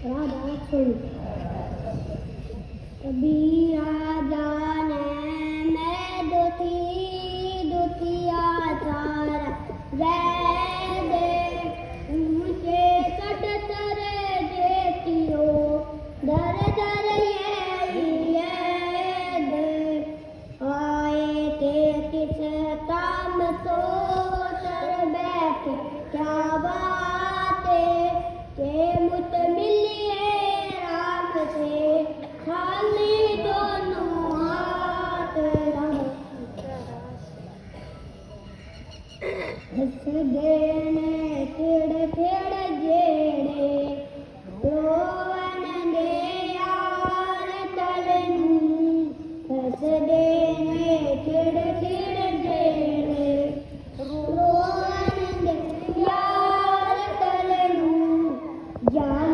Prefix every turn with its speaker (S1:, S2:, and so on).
S1: राधा सुन कबीरा जाने मैं दुतिया तारा वैद मुझे कट तरे जेतियो दर दर ये आए के किस काम तो तर बैठ क्या बात के मुझ मिलिए राम से खाली दोनों हाथ हस देने खेड़ खेड़ जेड़े रोवन दे यार तलनू हस देने खेड़ खेड़ जेड़े रोवन दे यार तलनू या